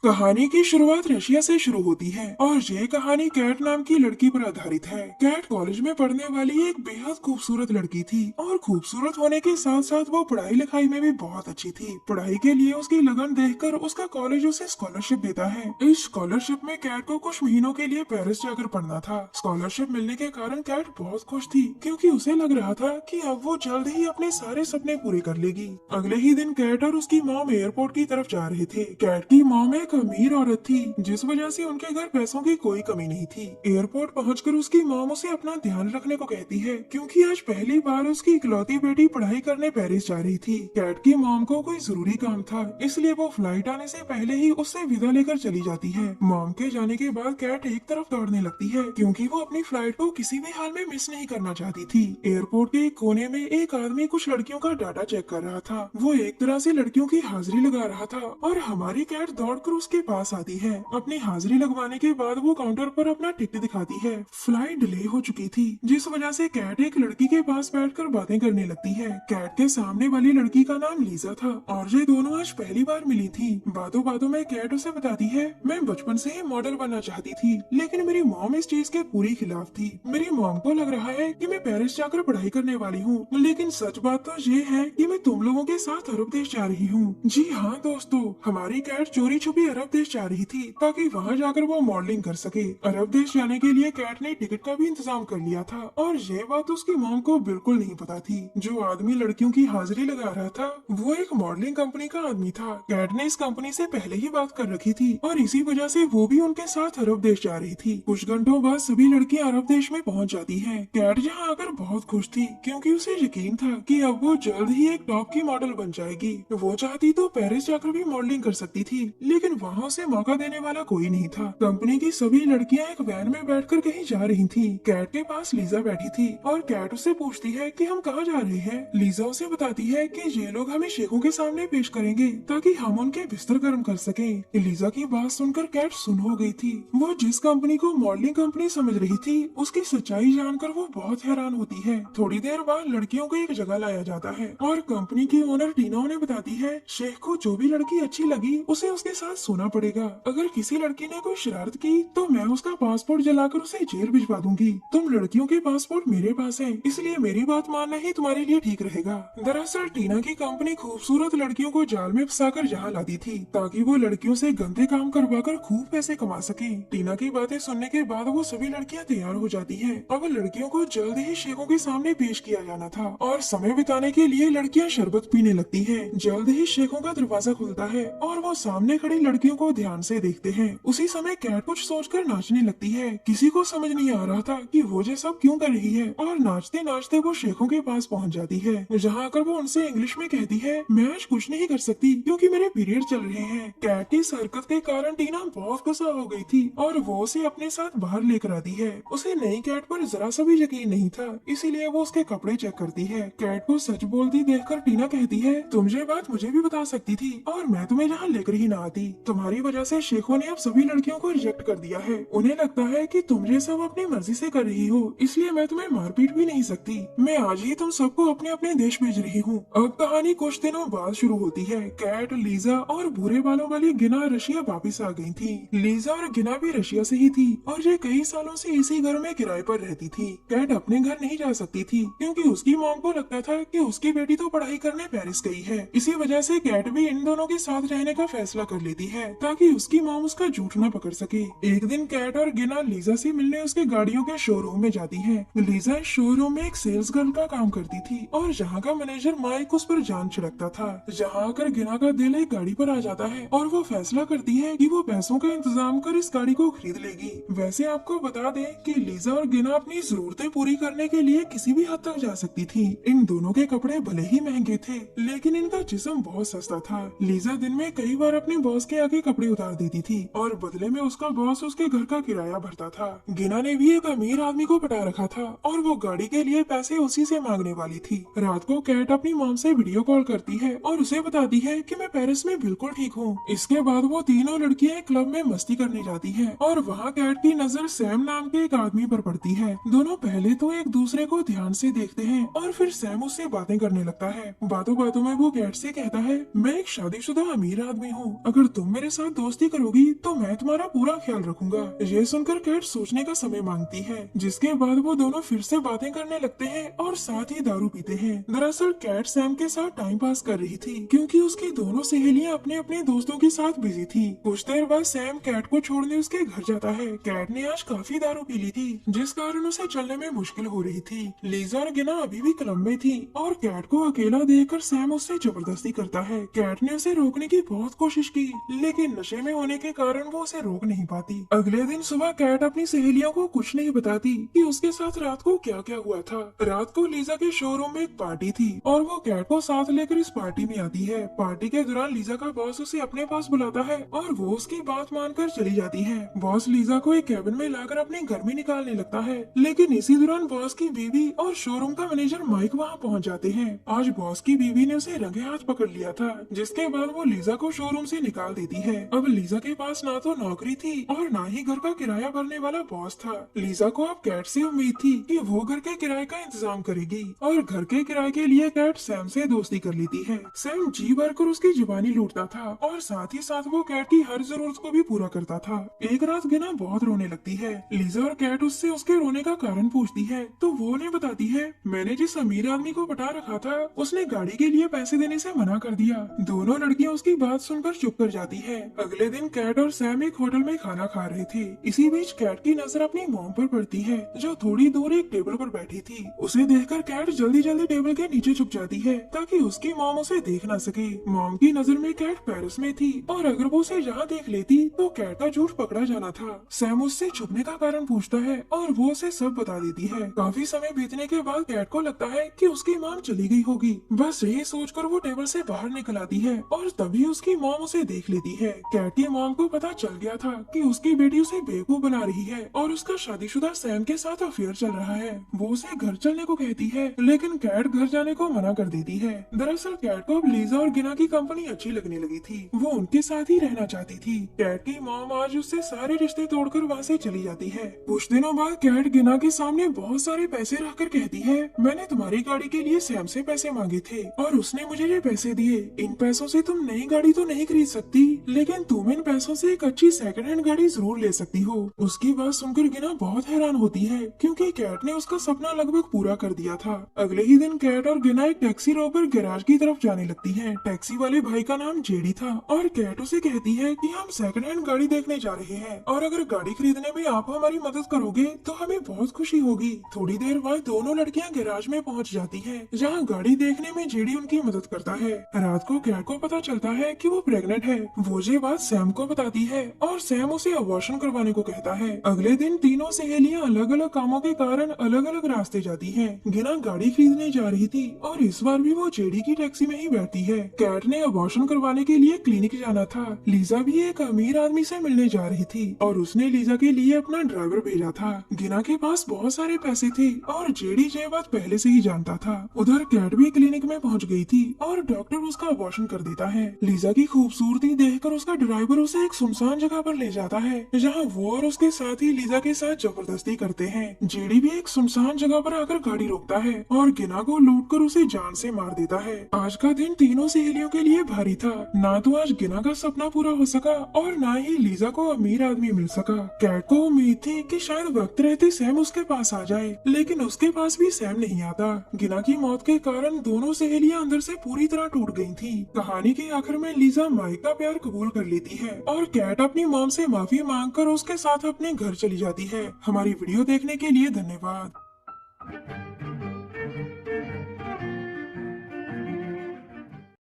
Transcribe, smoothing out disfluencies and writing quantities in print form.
कहानी की शुरुआत रशिया से शुरू होती है और ये कहानी कैट नाम की लड़की पर आधारित है। कैट कॉलेज में पढ़ने वाली एक बेहद खूबसूरत लड़की थी और खूबसूरत होने के साथ साथ वो पढ़ाई लिखाई में भी बहुत अच्छी थी। पढ़ाई के लिए उसकी लगन देखकर उसका कॉलेज उसे स्कॉलरशिप देता है। इस स्कॉलरशिप में कैट को कुछ महीनों के लिए पेरिस जाकर पढ़ना था। स्कॉलरशिप मिलने के कारण कैट बहुत खुश थी क्योंकि उसे लग रहा था कि अब वो जल्द ही अपने सारे सपने पूरे कर लेगी। अगले ही दिन कैट और उसकी मॉम एयरपोर्ट की तरफ जा रहे थे। कैट की मॉम एक अमीर औरत थी जिस वजह से उनके घर पैसों की कोई कमी नहीं थी। एयरपोर्ट पहुंचकर उसकी मॉम उसे अपना ध्यान रखने को कहती है क्योंकि आज पहली बार उसकी इकलौती बेटी पढ़ाई करने पेरिस जा रही थी। कैट की मॉम को कोई जरूरी काम था इसलिए वो फ्लाइट आने से पहले ही उससे विदा लेकर चली जाती है। मॉम के जाने के बाद कैट एक तरफ दौड़ने लगती है क्योंकि वो अपनी फ्लाइट को किसी भी हाल में मिस नहीं करना चाहती थी। एयरपोर्ट के एक कोने में एक आदमी कुछ लड़कियों का डाटा चेक कर रहा था। वो एक तरह से लड़कियों की हाजिरी लगा रहा था और हमारी कैट दौड़कर उसके पास आती है। अपनी हाजिरी लगवाने के बाद वो काउंटर पर अपना टिकट दिखाती है। फ्लाइट डिले हो चुकी थी जिस वजह से कैट एक लड़की के पास बैठकर बातें करने लगती है। कैट के सामने वाली लड़की का नाम लीजा था और ये दोनों आज पहली बार मिली थी। बातों बातों में कैट उसे बताती है, मैं बचपन से ही मॉडल बनना चाहती थी लेकिन मेरी मॉम इस चीज के पूरी खिलाफ थी। मेरी मॉम को लग रहा है कि मैं पेरिस जाकर पढ़ाई करने वाली हूँ लेकिन सच बात तो ये है कि मैं तुम लोगों के साथ अरब देश जा रही हूँ। जी हाँ दोस्तों, हमारी कैट चोरी छुपी अरब देश जा रही थी ताकि वहाँ जाकर वो मॉडलिंग कर सके। अरब देश जाने के लिए कैट ने टिकट का भी इंतजाम कर लिया था और ये बात उसकी मॉम को बिल्कुल नहीं पता थी। जो आदमी लड़कियों की हाजिरी लगा रहा था वो एक मॉडलिंग कंपनी का आदमी था। कैट ने इस कंपनी से पहले ही बात कर रखी थी और इसी वजह से वो भी उनके साथ अरब देश जा रही थी। कुछ घंटों बाद सभी लड़कियां अरब देश में पहुंच जाती हैं। कैट यहाँ आकर बहुत खुश थी क्योंकि उसे यकीन था कि अब वो जल्द ही एक टॉप की मॉडल बन जाएगी। वो चाहती तो पेरिस जाकर भी मॉडलिंग कर सकती थी लेकिन वहाँ उसे मौका देने वाला कोई नहीं था। कंपनी की सभी लड़कियां एक वैन में बैठकर कहीं जा रही थी। कैट के पास लीजा बैठी थी और कैट उससे पूछती है कि हम कहाँ जा रहे हैं। लीजा उसे बताती है कि ये लोग हमें शेखों के सामने पेश करेंगे ताकि हम उनके बिस्तर गर्म कर सकें। लीजा की बात सुनकर कैट सुन हो गई थी। वो जिस कंपनी को मॉडलिंग कंपनी समझ रही थी उसकी सच्चाई जानकर वो बहुत हैरान होती है। थोड़ी देर बाद लड़कियों को एक जगह लाया जाता है और कंपनी की ओनर टीना उन्हें बताती है, शेख को जो भी लड़की अच्छी लगी उसे उसके साथ सोना पड़ेगा। अगर किसी लड़की ने कोई शरारत की तो मैं उसका पासपोर्ट जलाकर उसे जेल भिजवा दूंगी। तुम लड़कियों के पासपोर्ट मेरे पास है इसलिए मेरी बात मानना ही तुम्हारे लिए ठीक रहेगा। दरअसल टीना की कंपनी खूबसूरत लड़कियों को जाल में फंसाकर यहाँ लाती थी ताकि वो लड़कियों से गंदे काम करवाकर खूब पैसे कमा सके। टीना की बातें सुनने के बाद वो सभी लड़कियाँ तैयार हो जाती है। अब लड़कियों को जल्द ही शेखों के सामने पेश किया जाना था और समय बिताने के लिए लड़कियाँ शरबत पीने लगती है। जल्द ही शेखों का दरवाजा खुलता है और वो सामने खड़ी लड़कियों को ध्यान से देखते हैं। उसी समय कैट कुछ सोचकर नाचने लगती है। किसी को समझ नहीं आ रहा था कि वो ये सब क्यों कर रही है और नाचते नाचते वो शेखों के पास पहुंच जाती है। जहाँ आकर वो उनसे इंग्लिश में कहती है, मैं आज कुछ नहीं कर सकती क्योंकि मेरे पीरियड चल रहे हैं। कैट की इस हरकत के कारण टीना बहुत गुस्सा हो गई थी और वो उसे अपने साथ बाहर लेकर आती है। उसे नई कैट पर जरा सा भी यकीन नहीं था इसीलिए वो उसके कपड़े चेक करती है। कैट को सच बोलती देखकर टीना कहती है, तुम ये बात मुझे भी बता सकती थी और मैं तुम्हें यहाँ लेकर ही ना आती। तुम्हारी वजह से शेखों ने अब सभी लड़कियों को रिजेक्ट कर दिया है। उन्हें लगता है कि तुम ये सब अपनी मर्जी से कर रही हो इसलिए मैं तुम्हें मारपीट भी नहीं सकती। मैं आज ही तुम सबको अपने अपने देश भेज रही हूँ। अब कहानी कुछ दिनों बाद शुरू होती है। कैट, लीजा और भूरे बालों वाली गिना रशिया वापिस आ गई थी। लीजा और गिना भी रशिया से ही थी और ये कई सालों से इसी घर में किराए पर रहती थी। कैट अपने घर नहीं जा सकती थी क्योंकि उसकी मॉम को लगता था कि उसकी बेटी तो पढ़ाई करने पेरिस गई है। इसी वजह से कैट भी इन दोनों के साथ रहने का फैसला कर लेती है ताकि उसकी मॉम उसका झूठ न पकड़ सके। एक दिन कैट और गिना लीजा से मिलने उसके गाड़ियों के शोरूम में जाती है। लीजा इस शोरूम में एक सेल्स गर्ल का काम करती थी और यहाँ का मैनेजर माइक उस पर जान छिड़कता था। जहाँ आकर गिना का दिल एक गाड़ी पर आ जाता है और वो फैसला करती है कि वो पैसों का इंतजाम कर इस गाड़ी को खरीद लेगी। वैसे आपको बता दें कि लीजा और गिना अपनी जरूरतें पूरी करने के लिए किसी भी हद तक जा सकती थी। इन दोनों के कपड़े भले ही महंगे थे लेकिन इनका जिस्म बहुत सस्ता था। लीजा दिन में कई बार अपने बॉस के आगे कपड़े उतार देती थी और बदले में उसका बॉस उसके घर का किराया भरता था। गिना ने भी एक अमीर आदमी को पटा रखा था और वो गाड़ी के लिए पैसे उसी से मांगने वाली थी। रात को कैट अपनी मॉम से वीडियो कॉल करती है और उसे बताती है कि मैं पेरिस में बिल्कुल ठीक हूँ। इसके बाद वो तीनों लड़कियां एक क्लब में मस्ती करने जाती है और वहाँ कैट की नजर सैम नाम के एक आदमी पर पड़ती है। दोनों पहले तो एक दूसरे को ध्यान से देखते हैं और फिर सैम उससे बातें करने लगता है। बातों बातों में वो कैट से कहता है, मैं एक शादीशुदा अमीर आदमी हूँ, अगर तुम मेरे साथ दोस्ती करोगी तो मैं तुम्हारा पूरा ख्याल रखूंगा। ये सुनकर कैट सोचने का समय मांगती है, जिसके बाद वो दोनों फिर से बातें करने लगते हैं और साथ ही दारू पीते हैं। दरअसल कैट सैम के साथ टाइम पास कर रही थी, क्योंकि उसकी दोनों सहेलियां अपने अपने दोस्तों के साथ बिजी थी। कुछ देर बाद सैम कैट को छोड़ने उसके घर जाता है। कैट ने आज काफी दारू पी ली थी, जिस कारण उसे चलने में मुश्किल हो रही थी। लीजा और गिना अभी भी क्लब में थी और कैट को अकेला देखकर सैम उससे जबरदस्ती करता है। कैट ने उसे रोकने की बहुत कोशिश की, लेकिन नशे में होने के कारण वो उसे रोक नहीं पाती। अगले दिन सुबह कैट अपनी सहेलियों को कुछ नहीं बताती कि उसके साथ रात को क्या क्या हुआ था। रात को लीजा के शोरूम में एक पार्टी थी और वो कैट को साथ लेकर इस पार्टी में आती है। पार्टी के दौरान लीजा का बॉस उसे अपने पास बुलाता है और वो उसकी बात मानकर चली जाती है। बॉस लीजा को एक कैबिन में लाकर अपने घर में निकालने लगता है, लेकिन इसी दौरान बॉस की बीवी और शोरूम का मैनेजर माइक वहाँ पहुँच जाते हैं। आज बॉस की बीवी ने उसे रंगे हाथ पकड़ लिया था, जिसके बाद वो लीजा को शोरूम से निकाल देती है। अब लीजा के पास ना तो नौकरी थी और ना ही घर का किराया भरने वाला बॉस था। लीजा को अब कैट से उम्मीद थी कि वो घर के किराए का इंतजाम करेगी और घर के किराए के लिए कैट सैम से दोस्ती कर लेती है। सैम जी भरकर उसकी जुबानी लूटता था और साथ ही साथ वो कैट की हर जरूरत को भी पूरा करता था। एक रात गिना बहुत रोने लगती है। लीजा और कैट उससे उसके रोने का कारण पूछती है तो वो उन्हें बताती है, मैंने जिस अमीर आदमी को पटा रखा था उसने गाड़ी के लिए पैसे देने से मना कर दिया। दोनों लड़कियां उसकी बात सुनकर चुप कर जाती है। अगले दिन कैट और सैम एक होटल में खाना खा रहे थे। इसी बीच कैट की नजर अपनी मॉम पर पड़ती है, जो थोड़ी दूर एक टेबल पर बैठी थी। उसे देखकर कैट जल्दी जल्दी टेबल के नीचे छुप जाती है ताकि उसकी मॉम उसे देख न सके। मॉम की नजर में कैट पेरिस में थी और अगर वो उसे यहाँ देख लेती तो कैट का झूठ पकड़ा जाना था। सैम उससे छुपने का कारण पूछता है और वो उसे सब बता देती है। काफी समय बीतने के बाद कैट को लगता है कि उसकी मॉम चली गई होगी। बस यही सोचकर वो टेबल से बाहर निकल आती है और तभी उसकी मॉम उसे देख लेती है। कैट की मॉम को पता चल गया था कि उसकी बेटी उसे बेवकूफ बना रही है और उसका शादीशुदा सैम के साथ अफेयर चल रहा है। वो उसे घर चलने को कहती है, लेकिन कैट घर जाने को मना कर देती है। दरअसल कैट को अब लीजा और गिना की कंपनी अच्छी लगने लगी थी। वो उनके साथ ही रहना चाहती थी। कैट की मॉम आज उससे सारे रिश्ते तोड़कर वहाँ से चली जाती है। कुछ दिनों बाद कैट गिना के सामने बहुत सारे पैसे रखकर कहती है, मैंने तुम्हारी गाड़ी के लिए सैम से पैसे मांगे थे और उसने मुझे ये पैसे दिए। इन पैसों से तुम नई गाड़ी तो नहीं खरीद सकती, लेकिन तुम इन पैसों से एक अच्छी सेकंड हैंड गाड़ी जरूर ले सकती हो। उसकी बात सुनकर गिना बहुत हैरान होती है, क्योंकि कैट ने उसका सपना लगभग पूरा कर दिया था। अगले ही दिन कैट और गिना एक टैक्सी रोककर गैराज की तरफ जाने लगती है। टैक्सी वाले भाई का नाम जेडी था और कैट उसे कहती है कि हम सेकंड हैंड गाड़ी देखने जा रहे हैं और अगर गाड़ी खरीदने में आप हमारी मदद करोगे तो हमें बहुत खुशी होगी। थोड़ी देर बाद दोनों लड़कियां गैराज में पहुंच जाती हैं, जहां गाड़ी देखने में जेडी उनकी मदद करता है। रात को कैट को पता चलता है कि वो प्रेग्नेंट है। वो ये बात सैम को बताती है और सैम उसे अबॉर्शन करवाने को कहता है। अगले दिन तीनों सहेलियां अलग अलग कामों के कारण अलग अलग रास्ते जाती हैं। गिना गाड़ी खरीदने जा रही थी और इस बार भी वो जेडी की टैक्सी में ही बैठती है। कैट ने अबॉर्शन करवाने के लिए क्लिनिक जाना था। लीजा भी एक अमीर आदमी से मिलने जा रही थी और उसने लीजा के लिए अपना ड्राइवर भेजा था। गिना के पास बहुत सारे पैसे थे और जेडी ये बात पहले से ही जानता था। उधर कैट भी क्लिनिक में पहुंच गई थी और डॉक्टर उसका अबॉर्शन कर देता है। लीजा की खूबसूरती देखकर उसका ड्राइवर उसे एक सुनसान जगह पर ले जाता है, जहां वो और उसके साथी लीजा के साथ जबरदस्ती करते हैं। जेडी भी एक सुनसान जगह पर आकर गाड़ी रोकता है और गिना को लूटकर उसे जान से मार देता है। आज का दिन तीनों सहेलियों के लिए भारी था। ना तो आज गिना का सपना पूरा हो सका और ना ही लीजा को अमीर आदमी मिल सका। कैट को उम्मीद थी कि शायद वक्त रहते सैम उसके पास आ जाए, लेकिन उसके पास भी सैम नहीं आता। गिना की मौत के कारण दोनों सहेलियां अंदर से पूरी तरह टूट गई थी। कहानी के आखिर में लीजा माइक का प्यार कबूल कर लेती है और कैट अपनी मॉम से माफी मांगकर उसके साथ अपने घर चली जाती है। हमारी वीडियो देखने के लिए धन्यवाद।